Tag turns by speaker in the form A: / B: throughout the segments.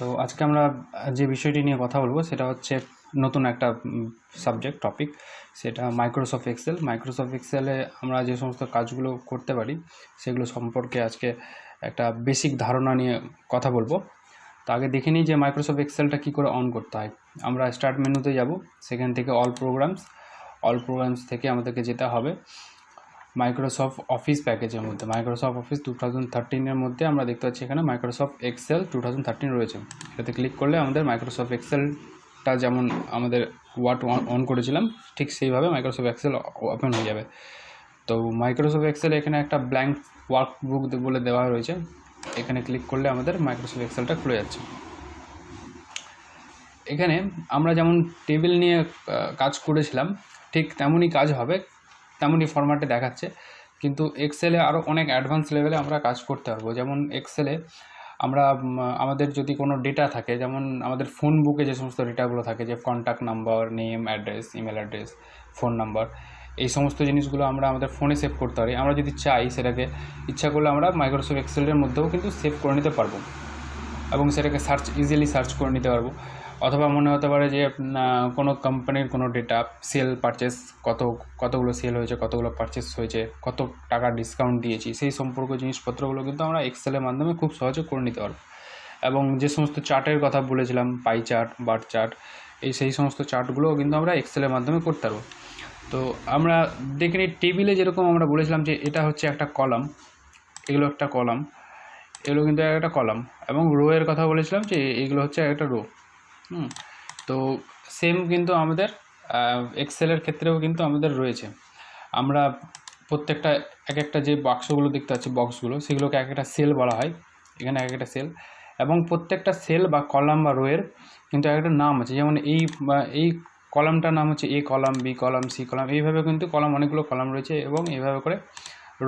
A: তো আজকে আমরা যে বিষয়টি নিয়ে কথা বলবো সেটা হচ্ছে নতুন একটা সাবজেক্ট টপিক, সেটা মাইক্রোসফট এক্সেল। মাইক্রোসফট এক্সেলে আমরা যে সমস্ত কাজগুলো করতে পারি সেগুলো সম্পর্কে আজকে একটা বেসিক ধারণা নিয়ে কথা বলবো। তো আগে দেখে নিই যে মাইক্রোসফট এক্সেলটা কী করে অন করতে হয়। আমরা স্টার্ট মেনুতে যাব, সেখান থেকে অল প্রোগ্রামস থেকে আমাদেরকে যেতে হবে মাইক্রোসফট অফিস প্যাকেজের মধ্যে। মাইক্রোসফট অফিস 2013-এর মধ্যে আমরা দেখতে পাচ্ছি এখানে মাইক্রোসফট এক্সেল 2013 রয়েছে। এটাতে ক্লিক করলে আমাদের মাইক্রোসফট এক্সেলটা যেমন আমাদের ওয়ার্ড অন করেছিলাম ঠিক সেইভাবে মাইক্রোসফট এক্সেল ওপেন হয়ে যাবে। তো মাইক্রোসফট এক্সেল এখানে একটা ব্ল্যাঙ্ক ওয়ার্কবুক বলে দেওয়া রয়েছে, এখানে ক্লিক করলে আমাদের মাইক্রোসফট এক্সেলটা খুলে যাচ্ছে। এখানে আমরা যেমন টেবিল নিয়ে কাজ করেছিলাম ঠিক তেমনই কাজ হবে, তেমনই ফরম্যাটে দেখাচ্ছে, কিন্তু এক্সেলে আরও অনেক অ্যাডভান্স লেভেলে আমরা কাজ করতে পারবো। যেমন এক্সেলে আমরা আমাদের যদি কোনো ডেটা থাকে, যেমন আমাদের ফোন বুকে যে সমস্ত ডেটাগুলো থাকে, যে contact number, name, address, email address, phone number, এই সমস্ত জিনিসগুলো আমরা আমাদের ফোনে সেভ করতে পারি। আমরা যদি চাই সেটাকে ইচ্ছা করলে আমরা মাইক্রোসফট এক্সেলের মধ্যেও কিন্তু সেভ করে নিতে পারবো এবং সেটাকে ইজিলি সার্চ করে নিতে পারবো। অথবা মনে হতে পারে যে কোনো কোম্পানির কোনো ডেটা সেল পারচেস, কতগুলো সেল হয়েছে, কতগুলো পারচেস হয়েছে, কত টাকা ডিসকাউন্ট দিয়েছি, সেই সম্পর্ক জিনিসপত্রগুলো কিন্তু আমরা এক্সেলের মাধ্যমে খুব সহজে করে নিতে পারবো। এবং যে সমস্ত চার্টের কথা বলেছিলাম, পাই চার্ট, বার চার্ট, সেই সমস্ত চার্টগুলোও কিন্তু আমরা এক্সেলের মাধ্যমে করতে পারবো। তো আমরা দেখে নিই টেবিলে যেরকম আমরা বলেছিলাম যে এটা হচ্ছে একটা কলাম, এগুলো একটা কলাম, এগুলো কিন্তু একটা কলাম, এবং রো এর কথা বলেছিলাম যে এইগুলো হচ্ছে একটা রো। তো সেম কিন্তু আমাদের এক্সেলের ক্ষেত্রেও কিন্তু আমাদের রয়েছে। আমরা প্রত্যেকটা এক একটা যে বাক্সগুলো দেখতে পাচ্ছি, বক্সগুলো, সেগুলোকে এক একটা সেল বলা হয়, এখানে এক একটা সেল, এবং প্রত্যেকটা সেল বা কলাম বা রোয়ের কিন্তু এক একটা নাম আছে। যেমন এই কলামটার নাম হচ্ছে A column, B column, C column, এইভাবে কিন্তু কলাম, অনেকগুলো কলাম রয়েছে, এবং এইভাবে করে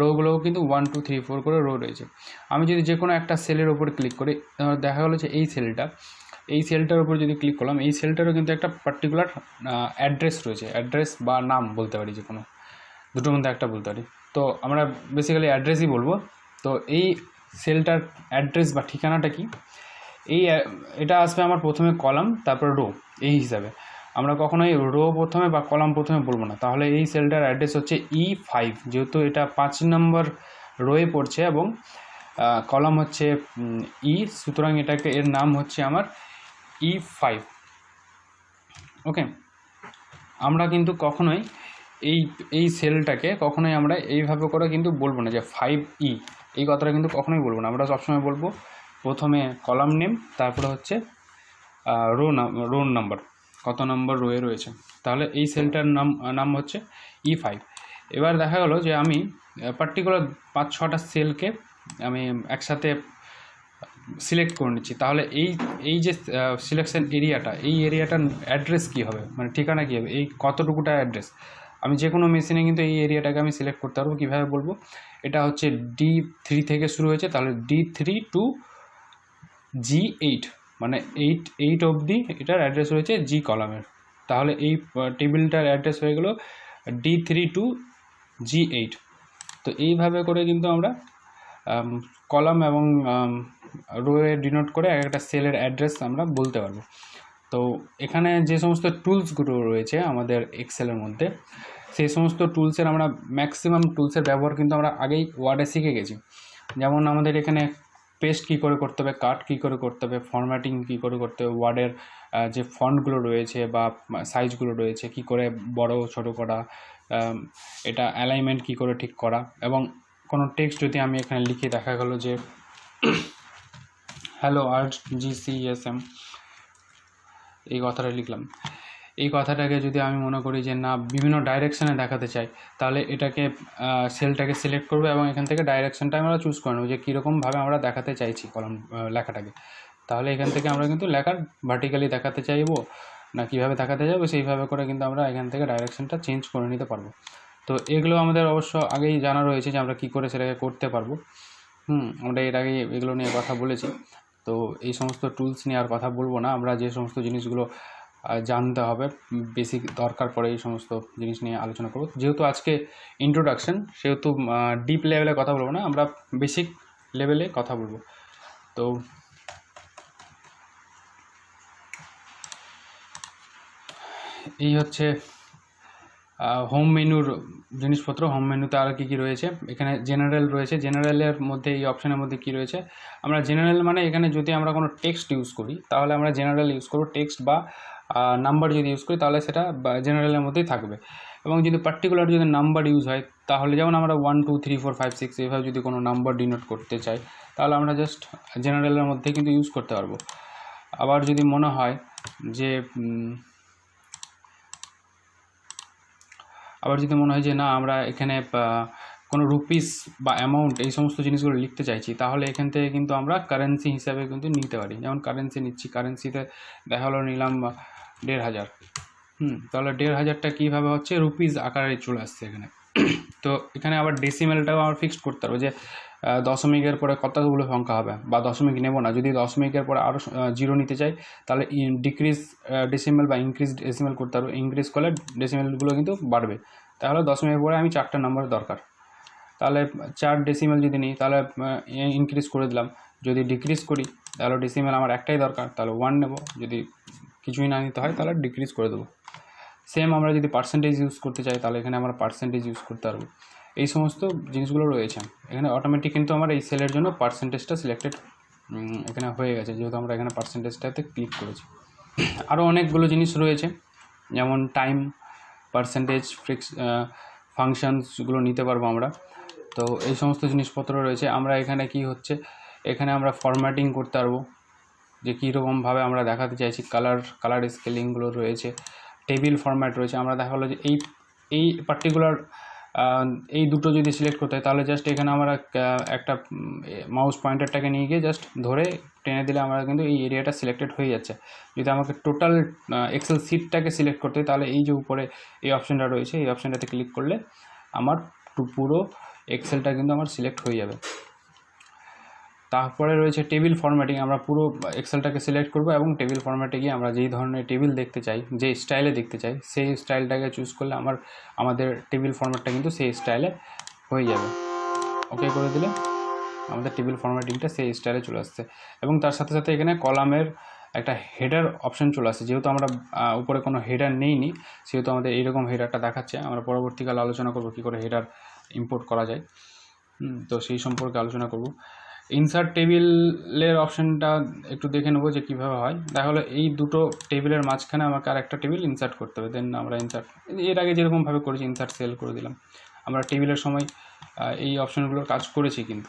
A: রোগুলোও কিন্তু 1 2 3 4 করে রো রয়েছে। আমি যদি যে কোনো একটা সেলের ওপর ক্লিক করি, দেখা গেলো যে এই সেলটার উপর যদি ক্লিক করলাম, এই সেলটারও কিন্তু একটা পার্টিকুলার অ্যাড্রেস রয়েছে, অ্যাড্রেস বা নাম বলতে পারি, যে কোনো দুটোর মধ্যে একটা বলতে পারি। তো আমরা বেসিক্যালি অ্যাড্রেসই বলবো। তো এই সেলটার অ্যাড্রেস বা ঠিকানাটা কি, এটা আসবে আমার প্রথমে কলাম, তারপর রো, এই হিসাবে। আমরা কখনোই রো প্রথমে বা কলাম প্রথমে বলবো না। তাহলে এই সেলটার অ্যাড্রেস হচ্ছে E5, যেহেতু এটা 5 নম্বর রোয়ে পড়ছে এবং কলাম হচ্ছে সুতরাং এর নাম হচ্ছে আমার E5। ওকে, আমরা কিন্তু কখনোই এই সেলটাকে কখনোই আমরা এইভাবে করে কিন্তু বলবো না যে 5E, এই কথাটা কিন্তু কখনোই বলবো না। আমরা সবসময় বলবো প্রথমে কলাম নেম, তারপরে হচ্ছে রো নাম্বার, কত নম্বর রোয়ে রয়েছে। তাহলে এই সেলটার নাম হচ্ছে E5। এবার দেখা গেলো যে আমি পার্টিকুলার 5-6টা সেলকে আমি একসাথে সিলেক্ট করে নিচ্ছি। তাহলে এই যে সিলেকশন এরিয়াটা, এই এরিয়াটার অ্যাড্রেস কী হবে, মানে ঠিকানা কী হবে, এই কতটুকুটা অ্যাড্রেস, আমি যে কোনো মেশিনে কিন্তু এই এরিয়াটাকে আমি সিলেক্ট করতে পারবো। কীভাবে বলবো, এটা হচ্ছে D3 থেকে শুরু হয়েছে, তাহলে D3 to G8, মানে 8 অবধি এটার অ্যাড্রেস রয়েছে জি কলামের। তাহলে এই টেবিলটার অ্যাড্রেস হয়ে গেলো D3 to G8। তো এইভাবে করে কিন্তু আমরা কলাম এবং রোয়ে ডিনোট করে একটা সেলের অ্যাড্রেস আমরা বলতে পারবো। তো এখানে যে সমস্ত টুলসগুলো রয়েছে আমাদের এক্সেলের মধ্যে, সেই সমস্ত টুলসের আমরা ম্যাক্সিমাম টুলসের ব্যবহার কিন্তু আমরা আগেই ওয়ার্ডে শিখে গেছি। যেমন আমাদের এখানে পেস্ট কী করে করতে হবে, কাট কী করে করতে হবে, ফরম্যাটিং কী করে করতে হবে, ওয়ার্ডের যে ফন্টগুলো রয়েছে বা সাইজগুলো রয়েছে কী করে বড় ছোট করা, এটা অ্যালাইনমেন্ট কী করে ঠিক করা, এবং কোনো টেক্সট যদি আমি এখানে লিখে, দেখা গেলো যে হ্যালো RGCSM, এই কথাটা লিখলাম, এই কথাটাকে যদি আমি মনে করি যে না বিভিন্ন ডাইরেকশানে দেখাতে চাই, তাহলে এটাকে সেলটাকে সিলেক্ট করবো এবং এখান থেকে ডাইরেকশানটা আমরা চুজ করে নেবো যে কীরকমভাবে আমরা দেখাতে চাইছি কলাম লেখাটাকে। তাহলে এখান থেকে আমরা কিন্তু লেখার ভার্টিক্যালি দেখাতে চাইবো না কীভাবে দেখাতে চাইবো, সেইভাবে করে কিন্তু আমরা এখান থেকে ডাইরেকশানটা চেঞ্জ করে নিতে পারবো। তো এগুলো আমাদের অবশ্য আগেই জানা রয়েছে যে আমরা কী করে সেটাকে করতে পারবো। আমরা এর আগে এগুলো নিয়ে কথা বলেছি। তো এই সমস্ত টুলস নিয়ে আর কথা বলবো না। আমরা যে সমস্ত জিনিসগুলো জানতে হবে, বেসিক দরকার পড়ে, এই সমস্ত জিনিস নিয়ে আলোচনা করব। যেহেতু আজকে ইন্ট্রোডাকশন, সেহেতু ডিপ লেভেলে কথা বলবো না, আমরা বেসিক লেভেলে কথা বলবো। তো এই হচ্ছে হোম মেনুর জিনিসপত্র। হোম মেনুতে আর কী কী রয়েছে, এখানে জেনারেল রয়েছে। জেনারেলের মধ্যে এই অপশানের মধ্যে কী রয়েছে, আমরা জেনারেল মানে এখানে যদি আমরা কোনো টেক্সট ইউজ করি তাহলে আমরা জেনারেল ইউজ করব, টেক্সট বা নাম্বার যদি ইউজ করি তাহলে সেটা জেনারেলের মধ্যেই থাকবে। এবং যদি পার্টিকুলার যদি নাম্বার ইউজ হয় তাহলে যেমন আমরা 1 2 3 4 5 6 এইভাবে যদি কোনো নাম্বার ডিনোট করতে চাই তাহলে আমরা জাস্ট জেনারেলের মধ্যে কিন্তু ইউজ করতে পারবো। আবার যদি মনে হয় যে না আমরা এখানে কোনো রুপিস বা অ্যামাউন্ট এই সমস্ত জিনিসগুলো লিখতে চাইছি তাহলে এখান থেকে কিন্তু আমরা কারেন্সি হিসাবে কিন্তু নিতে পারি। যেমন কারেন্সি নিচ্ছি, কারেন্সিতে দেখা হলো নিলাম 1500, তাহলে 1500টা কীভাবে হচ্ছে রুপিস আকারে চলে আসছে এখানে। তো এখানে আবার ডেসিমেলটাও আমরা ফিক্সড করতে পারবো যে দশমিকের পরে কতগুলো সংখ্যা হবে, বা দশমিক নেব না, যদি দশমিকের পরে আরও জিরো নিতে চাই তাহলে ডিক্রিজ ডেসিমেল বা ইনক্রিজ ডেসিমেল করতে পারবো। ইনক্রিজ করলে ডেসিমেলগুলো কিন্তু বাড়বে। তাহলে দশমিকের পরে আমি 4টা নাম্বার দরকার, তাহলে 4 ডেসিমেল যদি নিই তাহলে ইনক্রিজ করে দিলাম। যদি ডিক্রিজ করি তাহলে ডেসিমেল আমার একটাই দরকার, তাহলে 1 নেব। যদি কিছুই না নিতে হয় তাহলে ডিক্রিজ করে দেবো। সেম আমরা যদি পার্সেন্টেজ ইউজ করতে চাই তাহলে এখানে আমরা পার্সেন্টেজ ইউজ করতে পারবো। এই সমস্ত জিনিসগুলো রয়েছে এখানে। অটোমেটিক কিন্তু আমার এই সেলের জন্য পার্সেন্টেজটা সিলেক্টেড এখানে হয়ে গেছে, যেহেতু আমরা এখানে পার্সেন্টেজটাতে ক্লিক করেছি। আরও অনেকগুলো জিনিস রয়েছে, যেমন টাইম, পার্সেন্টেজ, ফাংশনসগুলো নিতে পারবো আমরা। তো এই সমস্ত জিনিসপত্র রয়েছে। আমরা এখানে কি হচ্ছে, এখানে আমরা ফরম্যাটিং করতে পারবো যে কীরকমভাবে আমরা দেখাতে চাইছি। কালার স্কেলিংগুলো রয়েছে, টেবিল ফরম্যাট রয়েছে। আমরা দেখা হলো যে এই পার্টিকুলার এই দুটো যদি সিলেক্ট করতে হয় তাহলে জাস্ট এখানে আমরা একটা মাউস পয়েন্টারটাকে নিয়ে গিয়ে জাস্ট ধরে টেনে দিলে আমরা কিন্তু এই এরিয়াটা সিলেক্টেড হয়ে যাচ্ছে। যদি আমাকে টোটাল এক্সেল সিটটাকে সিলেক্ট করতে হয় তাহলে এই যে উপরে এই অপশানটা রয়েছে, এই অপশানটাতে ক্লিক করলে আমার পুরো এক্সেলটা কিন্তু আমার সিলেক্ট হয়ে যাবে। তারপরে রয়েছে টেবিল ফরম্যাটিং। আমরা পুরো এক্সেলটাকে সিলেক্ট করব এবং টেবিল ফরম্যাটে গিয়ে আমরা যেই ধরনের টেবিল দেখতে চাই, যে স্টাইলে দেখতে চাই, সেই স্টাইলটাকে চুজ করলে আমাদের টেবিল ফরম্যাটটা কিন্তু সেই স্টাইলে হয়ে যাবে। ওকে করে দিলে আমাদের টেবিল ফরম্যাটিংটা সেই স্টাইলে চলে আসছে। এবং তার সাথে সাথে এখানে কলামের একটা হেডার অপশান চলে আসছে। যেহেতু আমরা উপরে কোনো হেডার নেইনি সেহেতু আমাদের এইরকম হেডারটা দেখাচ্ছে। আমরা পরবর্তীকালে আলোচনা করব কী করে হেডার ইম্পোর্ট করা যায়, তো সেই সম্পর্কে আলোচনা করব। ইনসার্ট টেবিলের অপশানটা একটু দেখে নেবো যে কীভাবে হয়। দেখা হলো এই দুটো টেবিলের মাঝখানে আমাকে আর একটা টেবিল ইনসার্ট করতে হবে। দেন আমরা ইনসার্ট এর আগে যেরকমভাবে করেছি ইনসার্ট সেল করে দিলাম। আমরা টেবিলের সময় এই অপশানগুলোর কাজ করেছি কিন্তু।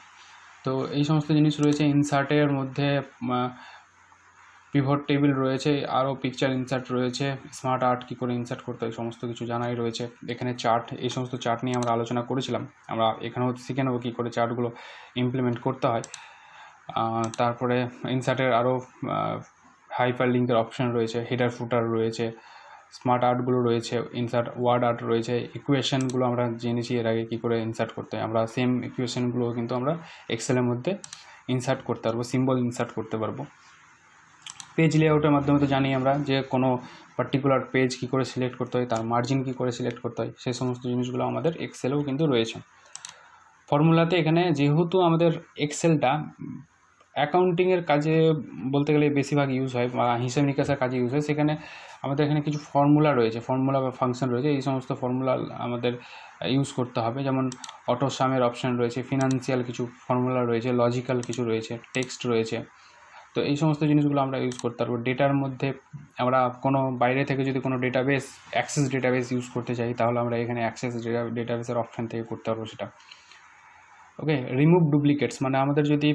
A: তো এই সমস্ত জিনিস রয়েছে। ইনসার্টের মধ্যে পিভট টেবিল রয়েছে, আরও পিকচার ইনসার্ট রয়েছে, স্মার্ট আর্ট কী করে ইনসার্ট করতে হয় সমস্ত কিছু জানাই রয়েছে। এখানে চার্ট, এই সমস্ত চার্ট নিয়ে আমরা আলোচনা করেছিলাম। আমরা এখানেও শিখে নেবো কী করে চার্টগুলো ইমপ্লিমেন্ট করতে হয়। তারপরে ইনসার্টের আরও হাইপার লিঙ্কের অপশান রয়েছে, হেডার ফুটার রয়েছে, স্মার্ট আর্টগুলো রয়েছে, ইনসার্ট ওয়ার্ড আর্ট রয়েছে, ইকুয়েশনগুলো আমরা জেনেছি এর আগে কী করে ইনসার্ট করতে হয়। আমরা সেম ইকুয়েশনগুলো কিন্তু আমরা এক্সেলের মধ্যে ইনসার্ট করতে পারবো, সিম্বল ইনসার্ট করতে পারবো। পেজ লেআউটের মাধ্যমে তো জানি আমরা যে কোনো পার্টিকুলার পেজ কী করে সিলেক্ট করতে হয়, তার মার্জিন কী করে সিলেক্ট করতে হয়, সেই সমস্ত জিনিসগুলো আমাদের এক্সেলেও কিন্তু রয়েছে। ফর্মুলাতে এখানে যেহেতু আমাদের এক্সেলটা অ্যাকাউন্টিংয়ের কাজে বলতে গেলে বেশিরভাগ ইউজ হয় বা হিসাব নিকাশের কাজে ইউজ হয়, সেখানে আমাদের এখানে কিছু ফর্মুলা রয়েছে, ফর্মুলা বা ফাংশন রয়েছে। এই সমস্ত ফর্মুলা আমাদের ইউজ করতে হবে। যেমন অটো সামের অপশান রয়েছে, ফিনান্সিয়াল কিছু ফর্মুলা রয়েছে, লজিক্যাল কিছু রয়েছে, টেক্সট রয়েছে। তো এই সমস্ত জিনিসগুলো আমরা ইউজ করতে পারবো। ডেটার মধ্যে আমরা কোনো বাইরে থেকে যদি কোনো ডেটাবেস, অ্যাক্সেস ডেটাবেস ইউজ করতে চাই তাহলে আমরা এখানে অ্যাক্সেস ডেটাবেসের অপশান থেকে করতে পারবো সেটা। ওকে, রিমুভ ডুপ্লিকেটস মানে আমাদের যদি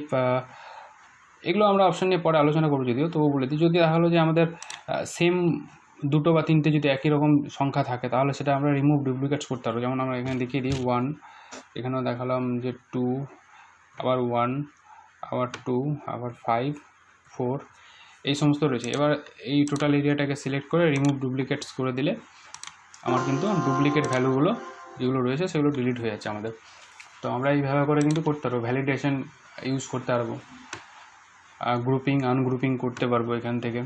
A: এগুলো আমরা অপশান নিয়ে পরে আলোচনা করবো, যদিও তবু বলে দিই। যদি দেখা হলো যে আমাদের সেম দুটো বা তিনটে যদি একই রকম সংখ্যা থাকে তাহলে সেটা আমরা রিমুভ ডুপ্লিকেটস করতে পারবো। যেমন আমরা এখানে দেখিয়ে দিই 1, এখানেও দেখালাম যে 2, আবার 1, আবার 2, আবার 5, 4, এই সমস্ত রয়েছে। এবার এই টোটাল এরিয়াটাকে সিলেক্ট করে রিমুভ ডুপ্লিকেটস করে দিলে আমার কিন্তু ডুপ্লিকেট ভ্যালুগুলো যেগুলো রয়েছে সেগুলো ডিলিট হয়ে যাচ্ছে আমাদের। তো আমরা এইভাবে করে কিন্তু করতে পারবো। ভ্যালিডেশন ইউজ করতে পারবো, গ্রুপিং আনগ্রুপিং করতে পারবো এখান থেকে।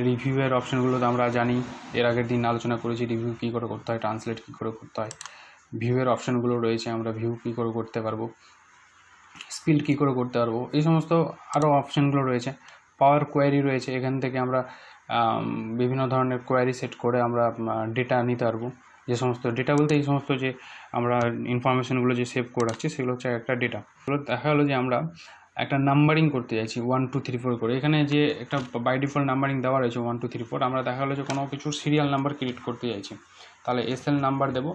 A: রিভিউয়ের অপশানগুলো তো আমরা জানি, এর আগের দিন আলোচনা করেছি রিভিউ কী করে করতে হয়, ট্রান্সলেট কী করে করতে হয়। ভিউয়ের অপশানগুলো রয়েছে, আমরা ভিউ কী করে করতে পারবো, স্পিল কী করে করতে পারবো, এই সমস্ত আরও অপশানগুলো রয়েছে। পাওয়ার কোয়ারি রয়েছে, এখান থেকে আমরা বিভিন্ন ধরনের কোয়ারি সেট করে আমরা ডেটা নিতে পারবো। যে সমস্ত ডেটা বলতে এই সমস্ত যে আমরা ইনফরমেশনগুলো যে সেভ করে রাখছি সেগুলো হচ্ছে একটা ডেটা। এগুলো দেখা গেলো যে আমরা একটা নাম্বারিং করতে চাইছি 1 2 3 4 করে। এখানে যে একটা বাই ডিফল্ট নাম্বারিং দেওয়া রয়েছে 1 2 3 4, আমরা দেখা গেলো যে কোনো কিছু সিরিয়াল নাম্বার ক্রিয়েট করতে চাইছি, তাহলে এসএল নাম্বার দেবো।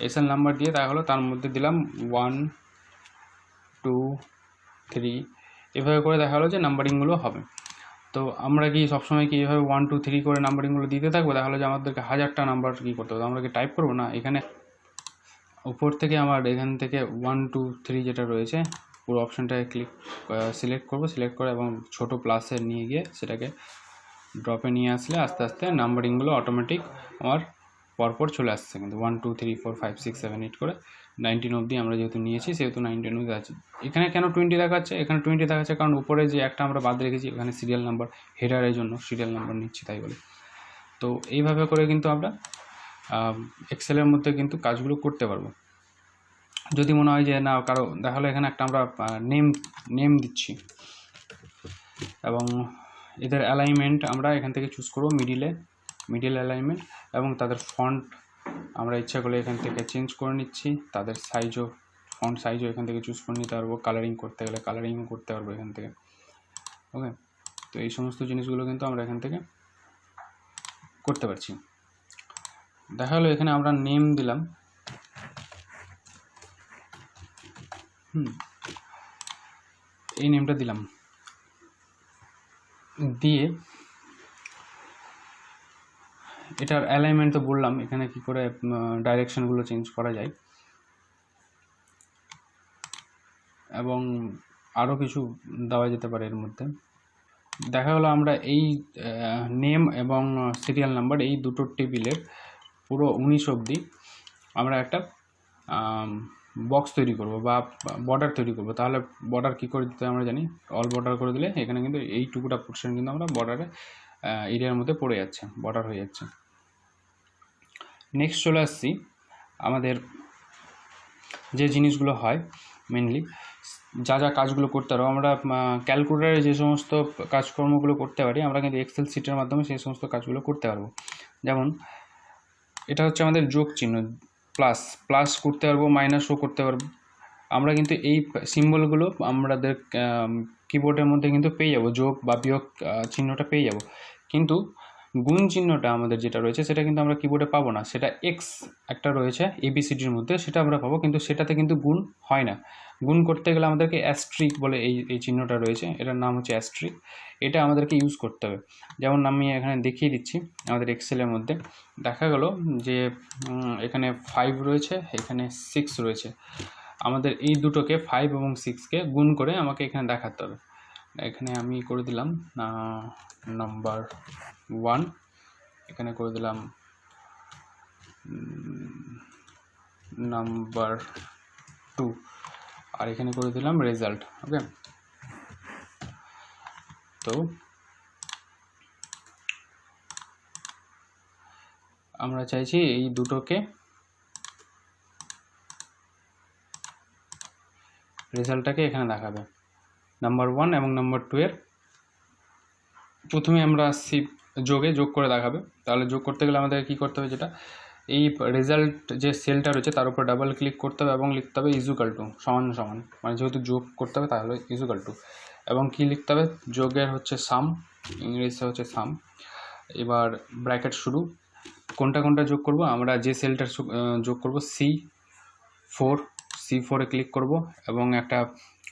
A: এসএল নাম্বার দিয়ে দেখা হলো তার মধ্যে দিলাম 1 2 3, এভাবে করে দেখা গেলো যে নাম্বারিংগুলো হবে। তো আমরা কি সবসময় কি এভাবে 1 2 3 করে নাম্বারিংগুলো দিতে থাকবো? দেখা হলো যে আমাদেরকে 1000টা নাম্বার কী করতে হবে, আমরা কি টাইপ করবো না? এখানে উপর থেকে আমার এখান থেকে 1 2 3 যেটা রয়েছে পুরো অপশানটায় সিলেক্ট করব, সিলেক্ট করে এবং ছোটো প্লাসে নিয়ে গিয়ে সেটাকে ড্রপে নিয়ে আসলে আস্তে আস্তে নাম্বারিংগুলো অটোমেটিক আমার পরপর চলে আসছে। কিন্তু 1 2 3 4 5 6 7 8 করে 19 অবধি আমরা যেহেতু নিয়েছি সেহেতু 19 অবধি আছে। এখানে কেন 20 দেখাচ্ছে? এখানে 20 দেখাচ্ছে কারণ উপরে যে একটা আমরা বাদ রেখেছি এখানে সিরিয়াল নাম্বার, হেডারের জন্য সিরিয়াল নাম্বার নিচ্ছি তাই বলে। তো এইভাবে করে কিন্তু আমরা এক্সেলের মধ্যে কিন্তু কাজগুলো করতে পারবো। যদি মনে হয় যে না কারো দেখা হলো এখানে একটা আমরা নেম দিচ্ছি এবং এদের অ্যালাইনমেন্ট আমরা এখান থেকে চুজ করবো মিডিল অ্যালাইনমেন্ট, এবং তাদের ফন্ট আমরা ইচ্ছা করলে এখান থেকে চেঞ্জ করে নিচ্ছি। তাদের সাইজও ফন্ট সাইজও এখান থেকে চুজ করে নিতে পারবো। কালারিং করতে গেলে কালারিংও করতে পারবো এখান থেকে। ওকে, তো এই সমস্ত জিনিসগুলো কিন্তু আমরা এখান থেকে করতে পারছি। দেখা হলো এখানে আমরা নেম দিলাম, এই নেমটা দিলাম, দিয়ে এটার অ্যালাইনমেন্ট তো বললাম এখানে কি করে ডাইরেকশনগুলো চেঞ্জ করা যায়, এবং আরও কিছু দেওয়া যেতে পারে এর মধ্যে। দেখা গেলো আমরা এই নেম এবং সিরিয়াল নাম্বার এই দুটো টেবিলের পুরো 19 অবধি আমরা একটা বক্স তৈরি করব বা বর্ডার তৈরি করব। তাহলে বর্ডার কী করে দিতে আমরা জানি, অল বর্ডার করে দিলে এখানে কিন্তু এইটুকুটা পোর্শন কিন্তু আমরা বর্ডারে এরিয়ার মধ্যে পড়ে যাচ্ছে, বর্ডার হয়ে যাচ্ছে। নেক্সট চলে আসছি আমাদের যে জিনিসগুলো হয় মেনলি যা কাজগুলো করতে পারবো আমরা ক্যালকুলেটারে যে সমস্ত কাজকর্মগুলো করতে পারি আমরা কিন্তু এক্সেল সিটের মাধ্যমে সেই সমস্ত কাজগুলো করতে পারবো। যেমন এটা হচ্ছে আমাদের যোগ চিহ্ন, প্লাস করতে পারবো, মাইনাসও করতে পারবো। আমরা কিন্তু এই সিম্বলগুলো আমাদের কিবোর্ডের মধ্যে কিন্তু পেয়ে যাব, যোগ বা বিয়োগ চিহ্নটা পেয়ে যাব, কিন্তু গুণ চিহ্নটা আমাদের যেটা রয়েছে সেটা কিন্তু আমরা কিবোর্ডে পাবো না। সেটা এক্স একটা রয়েছে এবিসিডির মধ্যে, সেটা আমরা পাবো, কিন্তু সেটাতে কিন্তু গুণ হয় না। গুণ করতে গেলে আমাদেরকে অ্যাস্ট্রিক বলে এই চিহ্নটা রয়েছে, এটার নাম হচ্ছে অ্যাস্ট্রিক, এটা আমাদেরকে ইউজ করতে হবে। যেমন আমি এখানে দেখিয়ে দিচ্ছি আমাদের এক্সেলের মধ্যে দেখা গেল যে এখানে 5 রয়েছে, এখানে 6 রয়েছে। আমাদের এই দুটোকে 5 এবং 6কে গুণ করে আমাকে এখানে দেখাতে হবে। এখানে আমি করে দিলাম নাম্বার 1, এখানে করে দিলাম নাম্বার 2, আর এখানে করে দিলাম রেজাল্ট। ওকে, তো আমরা চাইছি এই দুটোকে রেজাল্টটাকে এখানে দেখাবে। নাম্বার 1 এবং নাম্বার 2 এর প্রথমে আমরা আসছি যোগ করে দেখাবে। তাহলে যোগ করতে গেলে আমাদের কি করতে হবে, যেটা এই রেজাল্ট যে সেলটা রয়েছে তার উপর ডাবল ক্লিক করতে হবে এবং লিখতে হবে ইজুকাল টু, সমান, মানে যেহেতু যোগ করতে হবে তাহলে ইজুকাল টু, এবং কি লিখতে হবে, যোগের হচ্ছে সাম, ইংরেজিতে হচ্ছে সাম। এবার ব্র্যাকেট শুরু, কোনটা যোগ করব, আমরা যে সেলটা যোগ করব C4 ক্লিক করব এবং একটা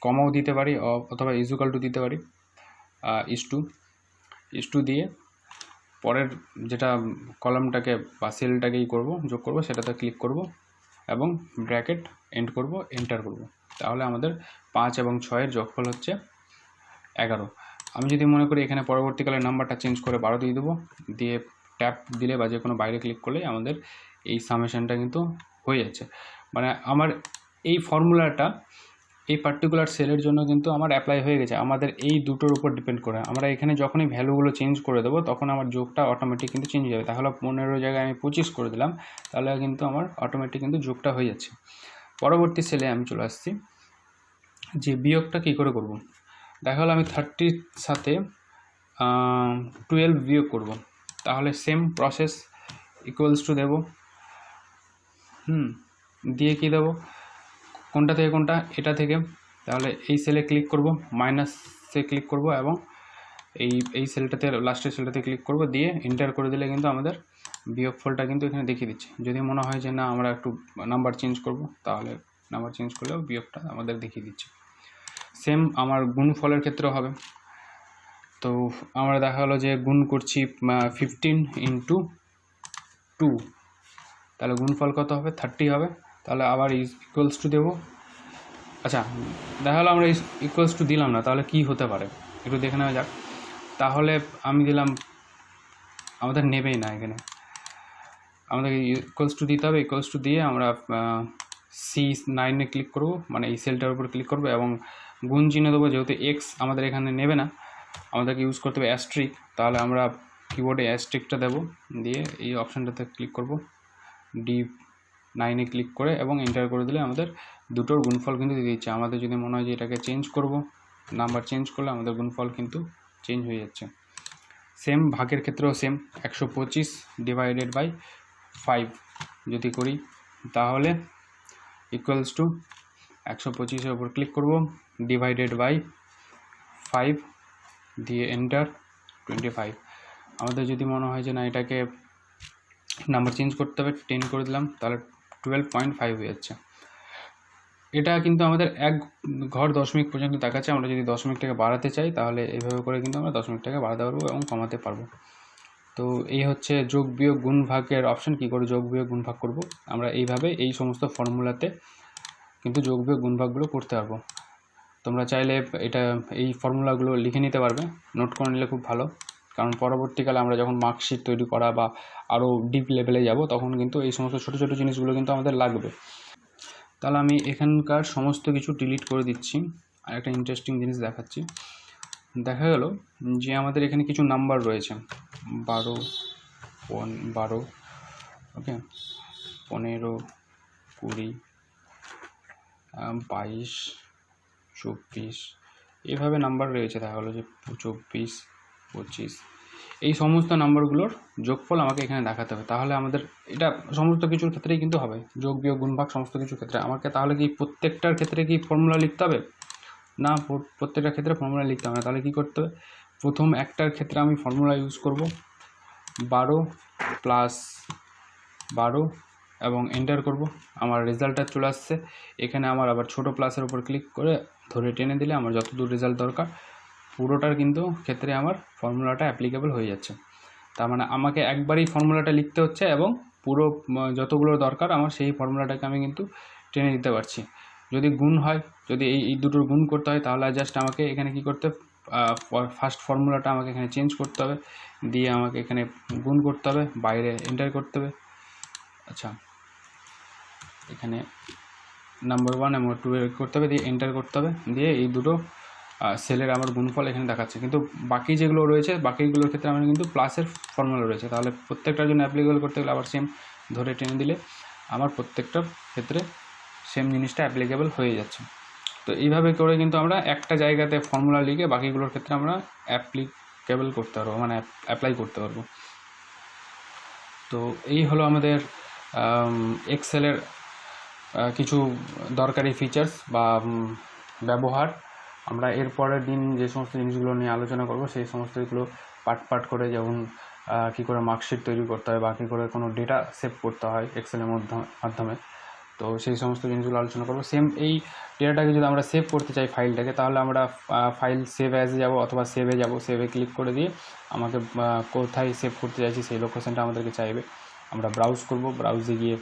A: কমাও দিতে পারি অথবা ইজুকাল টু দিতে পারি, ইস টু দিয়ে পরের যেটা কলামটাকে বা সেলটাকেই যোগ করব সেটাতে ক্লিক করব এবং ব্র্যাকেট এন্ড করব, এন্টার করব। তাহলে আমাদের 5 এবং 6-এর যোগফল হচ্ছে 11। আমি যদি মনে করি এখানে পরবর্তীকালে নাম্বারটা চেঞ্জ করে 12 দিয়ে দেবো, দিয়ে ট্যাপ দিলে বা যে কোনো বাইরে ক্লিক করলে আমাদের এই সামেশনটা কিন্তু হয়ে যাচ্ছে। মানে আমার এই ফর্মুলাটা এই পার্টিকুলার সেলের জন্য কিন্তু আমার অ্যাপ্লাই হয়ে গেছে। আমাদের এই দুটোর উপর ডিপেন্ড করে আমরা এখানে যখনই ভ্যালুগুলো চেঞ্জ করে দেবো তখন আমার যোগটা অটোমেটিক কিন্তু চেঞ্জ হয়ে যাবে। তাহলে 15 জায়গায় আমি 25 করে দিলাম, তাহলে কিন্তু আমার অটোমেটিক কিন্তু যোগটা হয়ে যাচ্ছে। পরবর্তী সেলে আমি চলে আসছি যে বিয়োগটা কী করে করব। দেখা হলো আমি 30-র সাথে 12 বিয়োগ করব, তাহলে সেম প্রসেস ইকুয়ালস টু দেবো, দিয়ে কি দেবো, কোনটা থেকে কোনটা, এটা থেকে, তাহলে এই সেলে ক্লিক করব, মাইনাসে ক্লিক করব এবং এই সেলটাতে লাস্টের সেলটাতে ক্লিক করব, দিয়ে এন্টার করে দিলে কিন্তু আমাদের বিয়োগফলটা কিন্তু এখানে দেখিয়ে দিচ্ছে। যদি মনে হয় যে না আমরা একটু নাম্বার চেঞ্জ করব, তাহলে নাম্বার চেঞ্জ করলেও বিয়োগটা আমাদের দেখিয়ে দিচ্ছে। সেম আমার গুণফলের ক্ষেত্রেও হবে। তো আমরা দেখা হলো যে গুণ করছি 15 ইন্টু 2, তাহলে গুণফল কত হবে, 30 হবে। তাহলে আবার ইকুয়ালস টু দেবো। আচ্ছা, দেখা হলো আমরা ইকুয়ালস টু দিলাম না, তাহলে কি হতে পারে একটু দেখে নেওয়া যাক। তাহলে আমি দিলাম, আমাদের নেবেই না, এখানে আমাদের ইকুয়ালস টু দিতে হবে। ইকুয়ালস টু দিয়ে আমরা C9-এ ক্লিক করব, মানে এই সেলটার উপর ক্লিক করব এবং গুণ চিহ্ন দেবো। যেহেতু এক্স আমাদের এখানে নেবে না, আমাদেরকে ইউজ করতে হবে অ্যাস্ট্রিক, তাহলে আমরা কিবোর্ডে অ্যাস্ট্রিকটা দেবো, দিয়ে এই অপশানটাতে ক্লিক করব, D9-এ ক্লিক করে এবং এন্টার করে দিলে আমাদের দুটোর গুণফল কিন্তু দিয়ে দিচ্ছে। আমাদের যদি মনে হয় যে এটাকে চেঞ্জ করব, নাম্বার চেঞ্জ করলে আমাদের গুণফল কিন্তু চেঞ্জ হয়ে যাচ্ছে। সেম ভাগের ক্ষেত্রেও সেম, 125 ডিভাইডেড বাই 5 যদি করি, তাহলে ইকুয়ালস টু 125-এর উপর ক্লিক করব, ডিভাইডেড বাই 5 দিয়ে এন্টার, 25। আমাদের যদি মনে হয় যে না এটাকে নাম্বার চেঞ্জ করতে হবে, 10 করে দিলাম, তাহলে 12.5 হয়ে যাচ্ছে। এটা কিন্তু আমাদের এক ঘর দশমিক পর্যন্ত দেখাচ্ছে। আমরা যদি দশমিকটাকে বাড়াতে চাই, তাহলে এইভাবে করে কিন্তু আমরা দশমিকটাকে বাড়াতে পারবো এবং কমাতে পারবো। তো এই হচ্ছে যোগ বিয়োগ গুণ ভাগের অপশান। কী করে যোগ বিয়োগ গুণ ভাগ করবো, আমরা এইভাবে এই সমস্ত ফর্মুলাতে কিন্তু যোগ বিয়োগ গুণ ভাগগুলো করতে পারবো। তোমরা চাইলে এটা এই ফর্মুলাগুলো লিখে নিতে পারবে, নোট করে নিলে খুব ভালো, কারণ পরবর্তীকালে আমরা যখন মার্কশিট তৈরি করা বা আরও ডিপ লেভেলে যাব, তখন কিন্তু এই সমস্ত ছোটো ছোটো জিনিসগুলো কিন্তু আমাদের লাগবে। তাহলে আমি এখানকার সমস্ত কিছু ডিলিট করে দিচ্ছি। আর একটা ইন্টারেস্টিং জিনিস দেখাচ্ছি। দেখা গেল যে আমাদের এখানে কিছু নাম্বার রয়েছে, 12, ওকে, 15, 20, 22, 24, এইভাবে নাম্বার রয়েছে। দেখা গেলো যে 24, 25, এই সমস্ত নাম্বারগুলোর যোগফল আমাকে এখানে দেখাতে হবে। তাহলে আমাদের এটা সমস্ত কিছুর ক্ষেত্রেই কিন্তু হবে, যোগ বিয়োগ গুণ ভাগ সমস্ত কিছুর ক্ষেত্রে। আমাকে তাহলে কি প্রত্যেকটার ক্ষেত্রে কি ফর্মুলা লিখতে হবে না? প্রত্যেকটার ক্ষেত্রে ফর্মুলা লিখতে হবে না। তাহলে কী করতে হবে, প্রথম একটার ক্ষেত্রে আমি ফর্মুলা ইউজ করব 12 + 12 এবং এন্টার করব। আমার রেজাল্টটা চলে আসছে। এখানে আমার আবার ছোটো প্লাসের উপর ক্লিক করে ধরে টেনে দিলে আমার যতদূর রেজাল্ট দরকার পুরোটার কিন্তু ক্ষেত্রে আমার ফর্মুলাটা অ্যাপ্লিকেবল হয়ে যাচ্ছে। তার মানে আমাকে একবারই ফর্মুলাটা লিখতে হচ্ছে এবং পুরো যতগুলো দরকার আমার সেই ফর্মুলাটাকে আমি কিন্তু টেনে দিতে পারছি। যদি গুণ হয়, যদি এই দুটোর গুণ করতে হয়, তাহলে জাস্ট আমাকে এখানে কি করতে, ফার্স্ট ফর্মুলাটা আমাকে এখানে চেঞ্জ করতে হবে, দিয়ে আমাকে এখানে গুণ করতে হবে, বাইরে এন্টার করতে হবে। আচ্ছা, এখানে নাম্বার 1 এবং 2 করতে হবে, দিয়ে এন্টার করতে হবে, দিয়ে এই দুটো সেলের আমার গুণফল এখানে দেখাচ্ছে। কিন্তু বাকি যেগুলো রয়েছে, বাকিগুলোর ক্ষেত্রে আমার কিন্তু প্লাসের ফর্মুলা রয়েছে। তাহলে প্রত্যেকটার জন্য অ্যাপ্লিকেবল করতে গেলে আবার সেম ধরে টেনে দিলে আমার প্রত্যেকটার ক্ষেত্রে সেম জিনিসটা অ্যাপ্লিকেবল হয়ে যাচ্ছে। তো এইভাবে করে কিন্তু আমরা একটা জায়গাতে ফর্মুলা লিখে বাকিগুলোর ক্ষেত্রে আমরা অ্যাপ্লিকেবল করতে পারবো, মানে অ্যাপ্লাই করতে পারবো। তো এই হলো আমাদের এক্সেলের কিছু দরকারি ফিচার্স বা ব্যবহার। আমরা এর পরের দিন যে সমস্ত জিনিসগুলো নিয়ে আলোচনা করব, সেই সমস্তগুলো পার্ট করে, যেমন কী করে মার্কশিট তৈরি করতে হয় বা কী করে কোনো ডেটা সেভ করতে হয় এক্সেলের মাধ্যমে, তো সেই সমস্ত জিনিসগুলো আলোচনা করব। সেম এই ডেটাটাকে যদি আমরা সেভ করতে চাই ফাইলটাকে, তাহলে আমরা ফাইল সেভ অ্যাজে যাব অথবা সেভে যাব, সেভে ক্লিক করে দিয়ে আমাকে কোথায় সেভ করতে চাইছি সেই লোকেশনটা আমাদেরকে চাইবে। আমরা ব্রাউজ করব, ব্রাউজে গিয়ে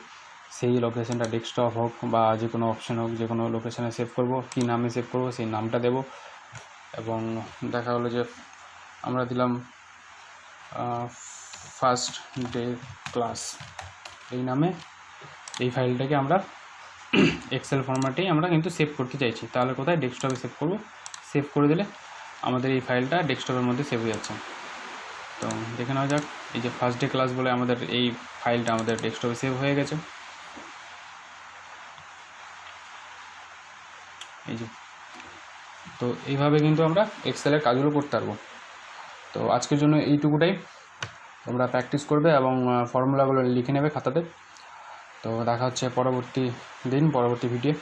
A: সেই লোকেশনটা ডেস্কটপ হোক বা যে কোনো অপশান হোক, যে কোনো লোকেশানে সেভ করব, কী নামে সেভ করব সেই নামটা দেব। এবং দেখা হলো যে আমরা দিলাম ফার্স্ট ডে ক্লাস এই নামে, এই ফাইলটাকে আমরা এক্সেল ফরম্যাটেই আমরা কিন্তু সেভ করতে চাইছি। তাহলে কোথায়, ডেস্কটপে সেভ করব। সেভ করে দিলে আমাদের এই ফাইলটা ডেস্কটপের মধ্যে সেভ হয়ে যাচ্ছে। তো দেখে নেওয়া যাক, এই যে ফার্স্ট ডে ক্লাস বলে আমাদের এই ফাইলটা আমাদের ডেস্কটপে সেভ হয়ে গেছে। এই যে, তো এইভাবে কিন্তু আমরা এক্সেলের কাজগুলো করতে পারবো। তো তো আজকের জন্য এইটুকুটাই, তোমরা প্র্যাকটিস করবে এবং ফর্মুলাগুলো লিখে নেবে খাতাতে। তো দেখা হচ্ছে পরবর্তী দিন, পরবর্তী ভিডিও।